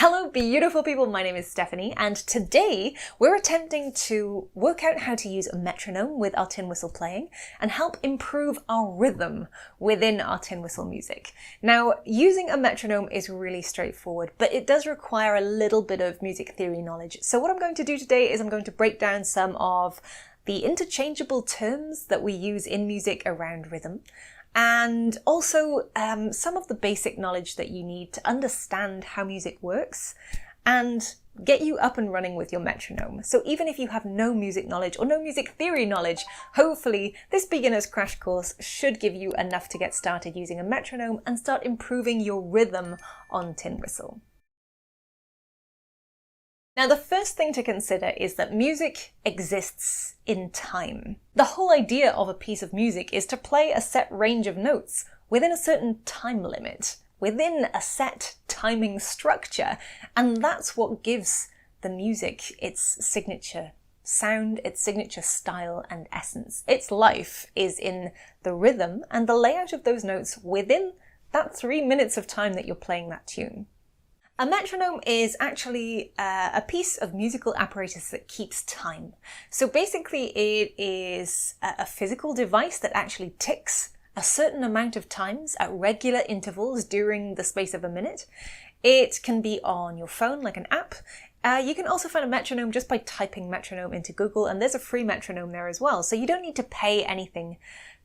Hello beautiful people, my name is Stephanie and today we're attempting to work out how to use a metronome with our tin whistle playing and help improve our rhythm within our tin whistle music. Now, using a metronome is really straightforward, but it does require a little bit of music theory knowledge. So what I'm going to do today is I'm going to break down some of the interchangeable terms that we use in music around rhythm, and also some of the basic knowledge that you need to understand how music works and get you up and running with your metronome. So even if you have no music knowledge or no music theory knowledge, hopefully this beginner's crash course should give you enough to get started using a metronome and start improving your rhythm on tin whistle. Now, the first thing to consider is that music exists in time. The whole idea of a piece of music is to play a set range of notes within a certain time limit, within a set timing structure, and that's what gives the music its signature sound, its signature style and essence. Its life is in the rhythm and the layout of those notes within that 3 minutes of time that you're playing that tune. A metronome is actually a piece of musical apparatus that keeps time. So basically it is a physical device that actually ticks a certain amount of times at regular intervals during the space of a minute. It can be on your phone like an app. You can also find a metronome just by typing metronome into Google, and there's a free metronome there as well. So you don't need to pay anything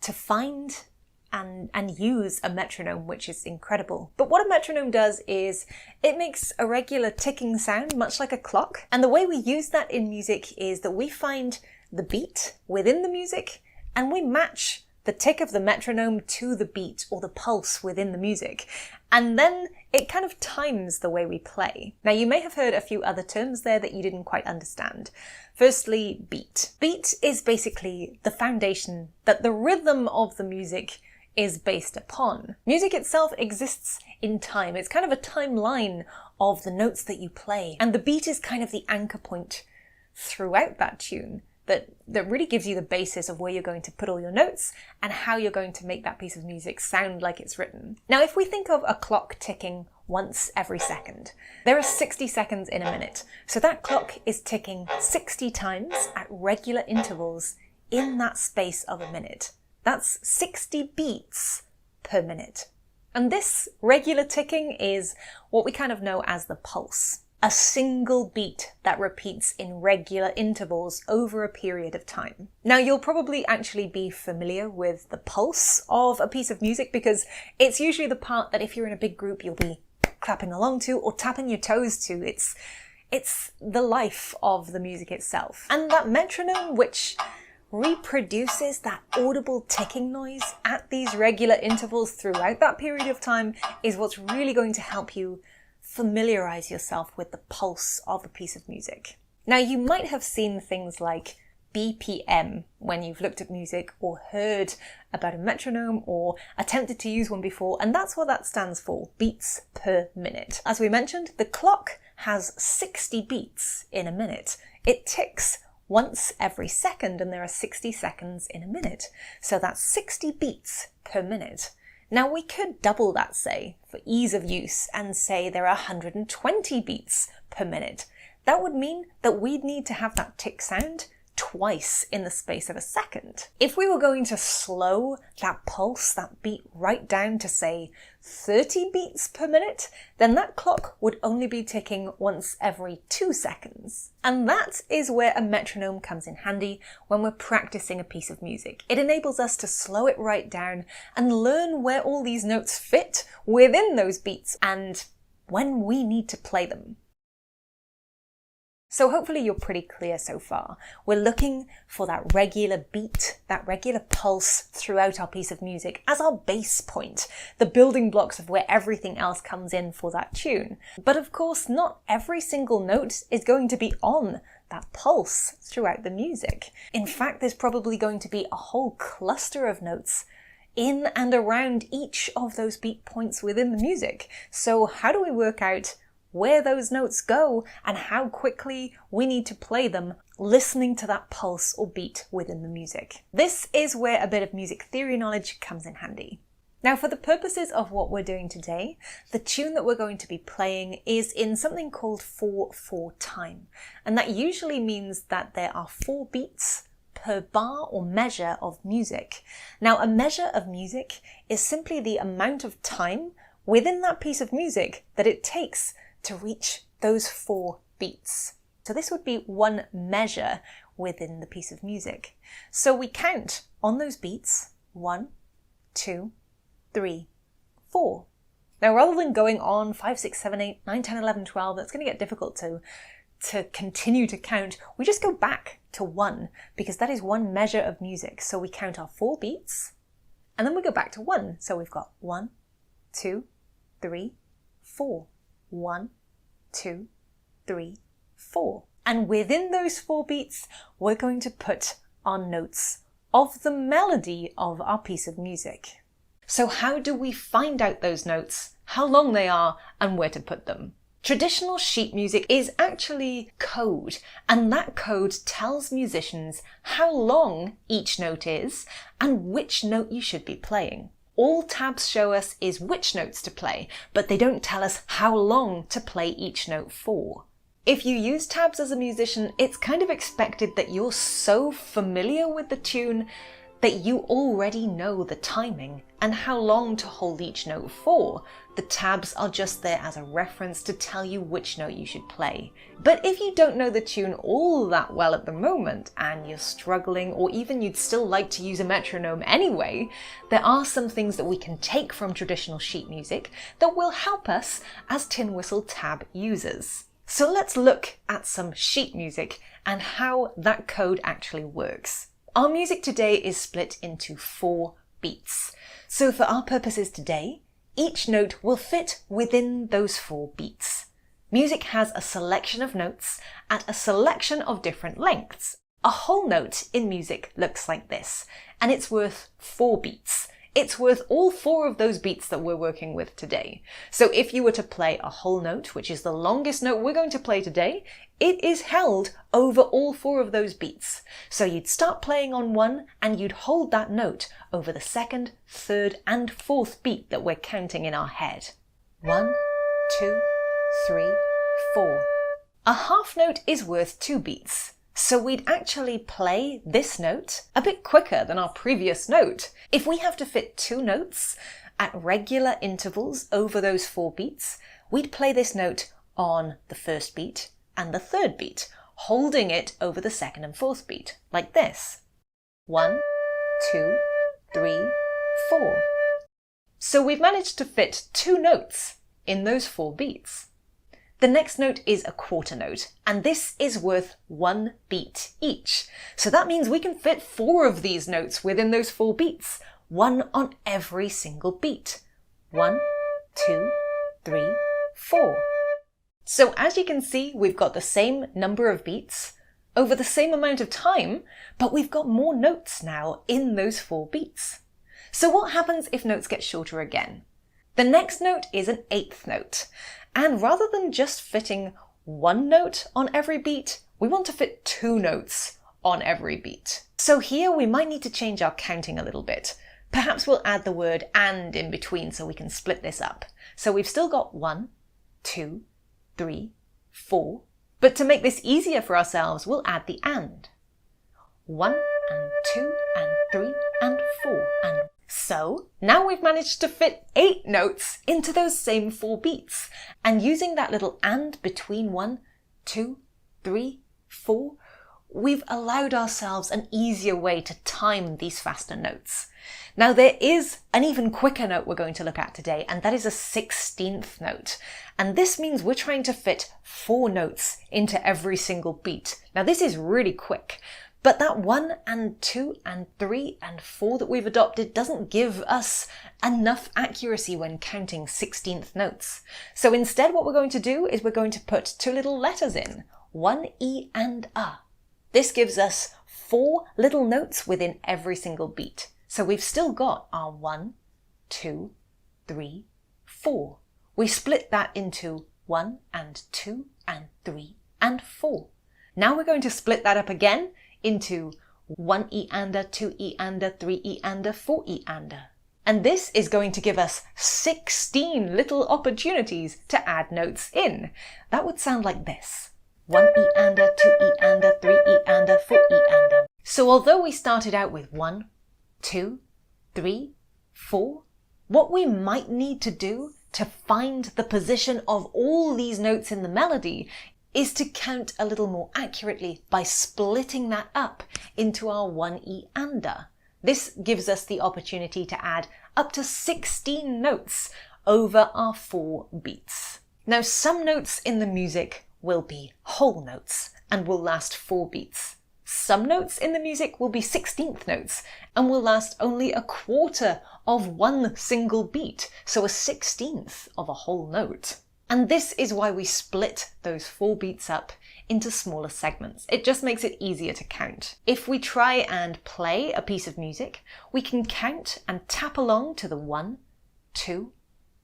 to find and use a metronome, which is incredible. But what a metronome does is it makes a regular ticking sound, much like a clock. And the way we use that in music is that we find the beat within the music and we match the tick of the metronome to the beat or the pulse within the music. And then it kind of times the way we play. Now, you may have heard a few other terms there that you didn't quite understand. Firstly, beat. Beat is basically the foundation that the rhythm of the music is based upon. Music itself exists in time. It's kind of a timeline of the notes that you play. And the beat is kind of the anchor point throughout that tune that really gives you the basis of where you're going to put all your notes and how you're going to make that piece of music sound like it's written. Now, if we think of a clock ticking once every second, there are 60 seconds in a minute. So that clock is ticking 60 times at regular intervals in that space of a minute. That's 60 beats per minute. And this regular ticking is what we kind of know as the pulse. A single beat that repeats in regular intervals over a period of time. Now, you'll probably actually be familiar with the pulse of a piece of music because it's usually the part that if you're in a big group, you'll be clapping along to or tapping your toes to. It's the life of the music itself. And that metronome, which reproduces that audible ticking noise at these regular intervals throughout that period of time, is what's really going to help you familiarize yourself with the pulse of a piece of music. Now, you might have seen things like BPM when you've looked at music or heard about a metronome or attempted to use one before, and that's what that stands for, beats per minute. As we mentioned, the clock has 60 beats in a minute. It ticks once every second, and there are 60 seconds in a minute. So that's 60 beats per minute. Now, we could double that, say, for ease of use, and say there are 120 beats per minute. That would mean that we'd need to have that tick sound twice in the space of a second. If we were going to slow that pulse, that beat, right down to, say, 30 beats per minute, then that clock would only be ticking once every 2 seconds. And that is where a metronome comes in handy when we're practicing a piece of music. It enables us to slow it right down and learn where all these notes fit within those beats and when we need to play them. So hopefully you're pretty clear so far. We're looking for that regular beat, that regular pulse throughout our piece of music as our base point, the building blocks of where everything else comes in for that tune. But of course, not every single note is going to be on that pulse throughout the music. In fact, there's probably going to be a whole cluster of notes in and around each of those beat points within the music. So how do we work out where those notes go and how quickly we need to play them, listening to that pulse or beat within the music? This is where a bit of music theory knowledge comes in handy. Now, for the purposes of what we're doing today, the tune that we're going to be playing is in something called 4/4 time. And that usually means that there are 4 beats per bar or measure of music. Now, a measure of music is simply the amount of time within that piece of music that it takes to reach those 4 beats. So this would be 1 measure within the piece of music. So we count on those beats, 1, 2, 3, 4. Now, rather than going on 5, 6, 7, 8, 9, 10, 11, 12, that's going to get difficult to continue to count. We just go back to 1 because that is 1 measure of music. So we count our 4 beats and then we go back to 1. So we've got 1, 2, 3, 4. 1, 2, 3, 4. And within those 4 beats, we're going to put our notes of the melody of our piece of music. So how do we find out those notes, how long they are, and where to put them? Traditional sheet music is actually code, and that code tells musicians how long each note is and which note you should be playing. All tabs show us is which notes to play, but they don't tell us how long to play each note for. If you use tabs as a musician, it's kind of expected that you're so familiar with the tune that you already know the timing and how long to hold each note for. The tabs are just there as a reference to tell you which note you should play. But if you don't know the tune all that well at the moment and you're struggling, or even you'd still like to use a metronome anyway, there are some things that we can take from traditional sheet music that will help us as tin whistle tab users. So let's look at some sheet music and how that code actually works. Our music today is split into 4 beats. So for our purposes today, each note will fit within those 4 beats. Music has a selection of notes at a selection of different lengths. A whole note in music looks like this, and it's worth 4 beats. It's worth all 4 of those beats that we're working with today. So if you were to play a whole note, which is the longest note we're going to play today, it is held over all 4 of those beats. So you'd start playing on 1 and you'd hold that note over the 2nd, 3rd and 4th beat that we're counting in our head. 1, 2, 3, 4. A half note is worth 2 beats. So we'd actually play this note a bit quicker than our previous note. If we have to fit 2 notes at regular intervals over those 4 beats, we'd play this note on the 1st beat and the 3rd beat, holding it over the 2nd and 4th beat, like this. 1, 2, 3, 4. So we've managed to fit 2 notes in those 4 beats. The next note is a quarter note, and this is worth 1 beat each. So that means we can fit 4 of these notes within those 4 beats, 1 on every single beat. 1, 2, 3, 4. So as you can see, we've got the same number of beats over the same amount of time, but we've got more notes now in those 4 beats. So what happens if notes get shorter again? The next note is an 8th note. And rather than just fitting 1 note on every beat, we want to fit 2 notes on every beat. So here we might need to change our counting a little bit. Perhaps we'll add the word and in between so we can split this up. So we've still got 1, 2, 3, 4. But to make this easier for ourselves, we'll add the and. 1 and 2 and 3 and 4 and so now we've managed to fit 8 notes into those same 4 beats. And using that little and between 1, 2, 3, 4, we've allowed ourselves an easier way to time these faster notes. Now there is an even quicker note we're going to look at today, and that is a 16th note. And this means we're trying to fit 4 notes into every single beat. Now this is really quick. But that 1 and 2 and 3 and 4 that we've adopted doesn't give us enough accuracy when counting 16th notes. So instead what we're going to do is we're going to put 2 little letters in, 1 E and A. This gives us 4 little notes within every single beat. So we've still got our 1, 2, 3, 4. We split that into 1 and 2 and 3 and 4. Now we're going to split that up again into 1 E and A, 2 E and A, 3 E and A, 4 E and A. And this is going to give us 16 little opportunities to add notes in. That would sound like this. 1 E-ander, 2 E-ander, 3 E-ander, 4 E-ander. So although we started out with 1, 2, 3, 4, what we might need to do to find the position of all these notes in the melody is to count a little more accurately by splitting that up into our 1 E-ander. This gives us the opportunity to add up to 16 notes over our 4 beats. Now, some notes in the music will be whole notes and will last 4 beats. Some notes in the music will be 16th notes and will last only a quarter of 1 single beat, so a 16th of a whole note. And this is why we split those 4 beats up into smaller segments. It just makes it easier to count. If we try and play a piece of music, we can count and tap along to the 1, 2,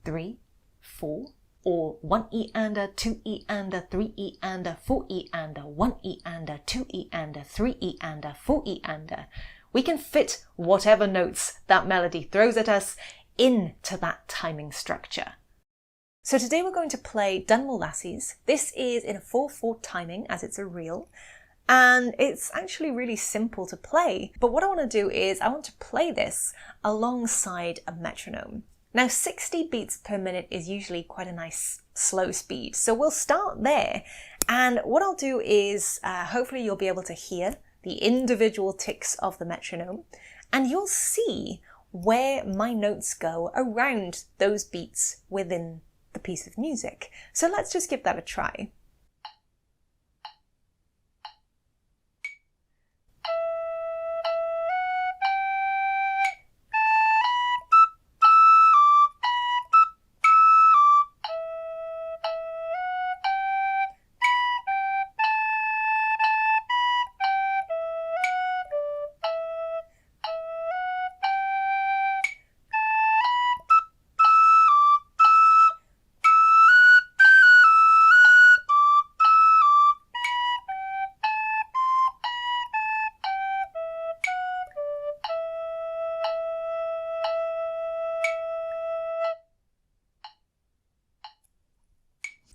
3, 4, or 1 E-ander, 2 E-ander, 3 E-ander, 4 E-ander, 1 E-ander, 2 E-ander, 3 E-ander, 4 E-ander. We can fit whatever notes that melody throws at us into that timing structure. So today we're going to play Dunmore Lassies. This is in a 4/4 timing as it's a reel, and it's actually really simple to play. But what I want to do is I want to play this alongside a metronome. Now 60 beats per minute is usually quite a nice slow speed, so we'll start there, and what I'll do is hopefully you'll be able to hear the individual ticks of the metronome, and you'll see where my notes go around those beats within the piece of music. So let's just give that a try.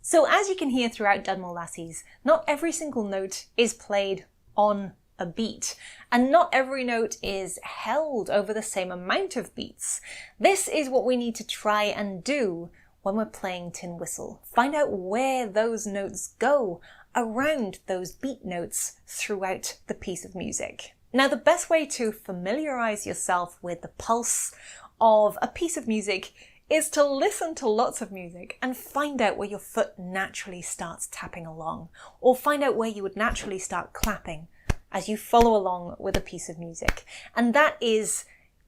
So as you can hear throughout Dunmore Lassies, not every single note is played on a beat, and not every note is held over the same amount of beats. This is what we need to try and do when we're playing tin whistle. Find out where those notes go around those beat notes throughout the piece of music. Now, the best way to familiarize yourself with the pulse of a piece of music is to listen to lots of music and find out where your foot naturally starts tapping along, or find out where you would naturally start clapping as you follow along with a piece of music. And that is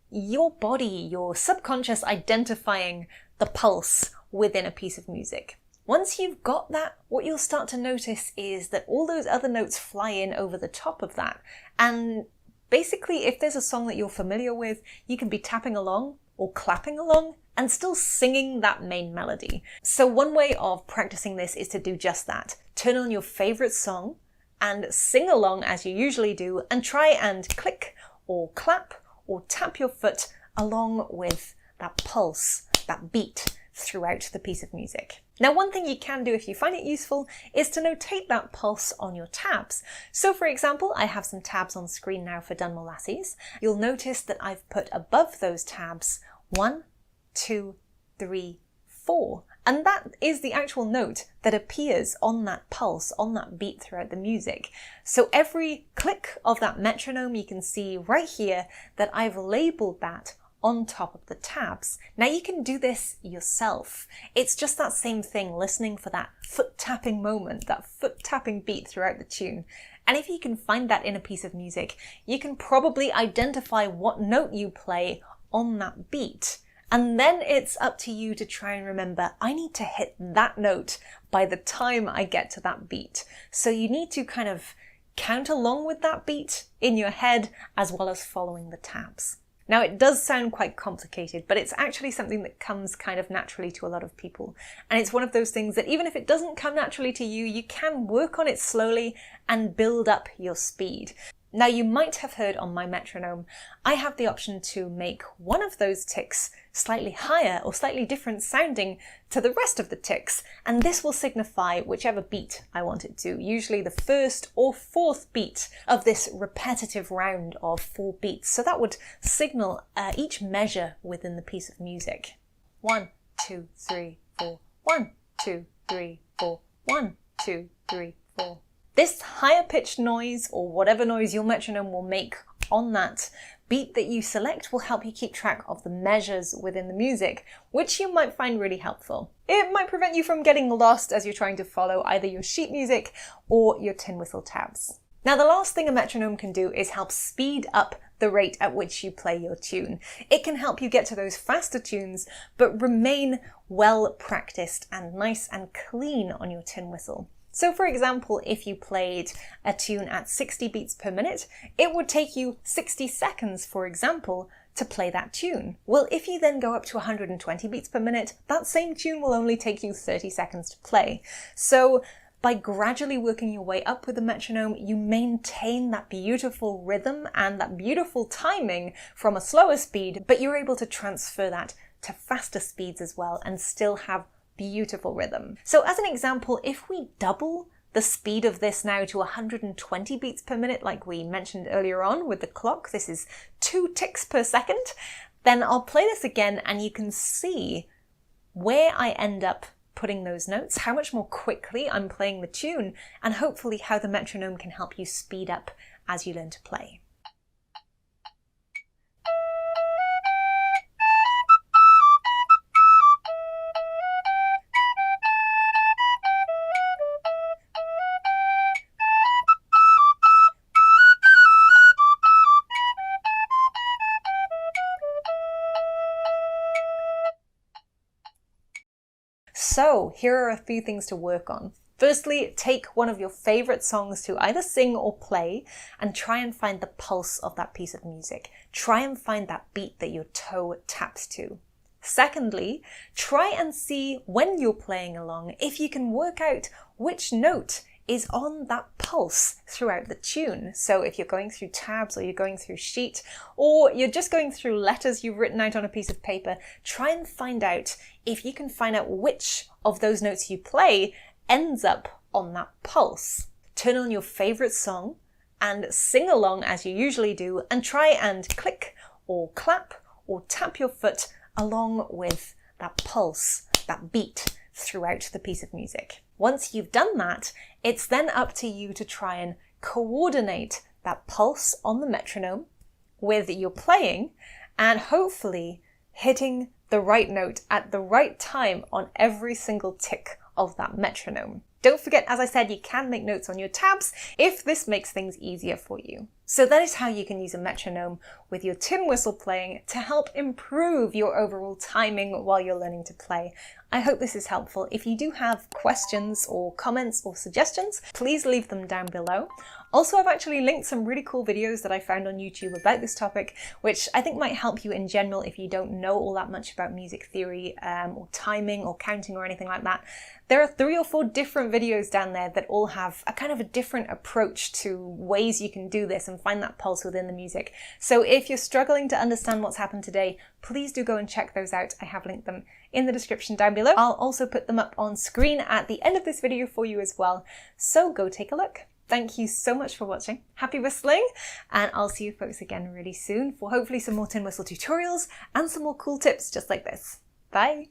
your body, your subconscious identifying the pulse within a piece of music. Once you've got that, what you'll start to notice is that all those other notes fly in over the top of that. And basically, if there's a song that you're familiar with, you can be tapping along or clapping along and still singing that main melody. So one way of practicing this is to do just that. Turn on your favorite song and sing along as you usually do, and try and click or clap or tap your foot along with that pulse, that beat throughout the piece of music. Now, one thing you can do if you find it useful is to notate that pulse on your tabs. So for example, I have some tabs on screen now for Dunmore Lassies. You'll notice that I've put above those tabs 1, 2, 3, 4. And that is the actual note that appears on that pulse, on that beat throughout the music. So every click of that metronome, you can see right here that I've labeled that on top of the tabs. Now you can do this yourself. It's just that same thing, listening for that foot tapping moment, that foot tapping beat throughout the tune. And if you can find that in a piece of music, you can probably identify what note you play on that beat. And then it's up to you to try and remember, I need to hit that note by the time I get to that beat. So you need to kind of count along with that beat in your head as well as following the tabs. Now, it does sound quite complicated, but it's actually something that comes kind of naturally to a lot of people. And it's one of those things that even if it doesn't come naturally to you, you can work on it slowly and build up your speed. Now you might have heard on my metronome, I have the option to make one of those ticks slightly higher or slightly different sounding to the rest of the ticks, and this will signify whichever beat I want it to, usually the first or fourth beat of this repetitive round of 4 beats. So that would signal each measure within the piece of music. 1, 2, 3, 4. 1, 2, 3, 4. 1, 2, 3, 4. This higher pitched noise, or whatever noise your metronome will make on that beat that you select, will help you keep track of the measures within the music, which you might find really helpful. It might prevent you from getting lost as you're trying to follow either your sheet music or your tin whistle tabs. Now, the last thing a metronome can do is help speed up the rate at which you play your tune. It can help you get to those faster tunes, but remain well practiced and nice and clean on your tin whistle. So for example, if you played a tune at 60 beats per minute, it would take you 60 seconds, for example, to play that tune. Well, if you then go up to 120 beats per minute, that same tune will only take you 30 seconds to play. So by gradually working your way up with the metronome, you maintain that beautiful rhythm and that beautiful timing from a slower speed, but you're able to transfer that to faster speeds as well and still have beautiful rhythm. So as an example, if we double the speed of this now to 120 beats per minute, like we mentioned earlier on with the clock, this is 2 ticks per second, then I'll play this again and you can see where I end up putting those notes, how much more quickly I'm playing the tune, and hopefully how the metronome can help you speed up as you learn to play. So here are a few things to work on. Firstly, take one of your favorite songs to either sing or play and try and find the pulse of that piece of music. Try and find that beat that your toe taps to. Secondly, try and see when you're playing along if you can work out which note is on that pulse throughout the tune. So if you're going through tabs or you're going through sheet or you're just going through letters you've written out on a piece of paper, try and find out if you can find out which of those notes you play ends up on that pulse. Turn on your favorite song and sing along as you usually do and try and click or clap or tap your foot along with that pulse, that beat throughout the piece of music. Once you've done that, it's then up to you to try and coordinate that pulse on the metronome with your playing and hopefully hitting the right note at the right time on every single tick of that metronome. Don't forget, as I said, you can make notes on your tabs if this makes things easier for you. So that is how you can use a metronome with your tin whistle playing to help improve your overall timing while you're learning to play. I hope this is helpful. If you do have questions or comments or suggestions, please leave them down below. Also, I've actually linked some really cool videos that I found on YouTube about this topic, which I think might help you in general if you don't know all that much about music theory or timing or counting or anything like that. There are 3 or 4 different videos down there that all have a kind of a different approach to ways you can do this and find that pulse within the music. So if you're struggling to understand what's happened today, please do go and check those out. I have linked them in the description down below. I'll also put them up on screen at the end of this video for you as well. So go take a look. Thank you so much for watching. Happy whistling, and I'll see you folks again really soon for hopefully some more tin whistle tutorials and some more cool tips just like this. Bye!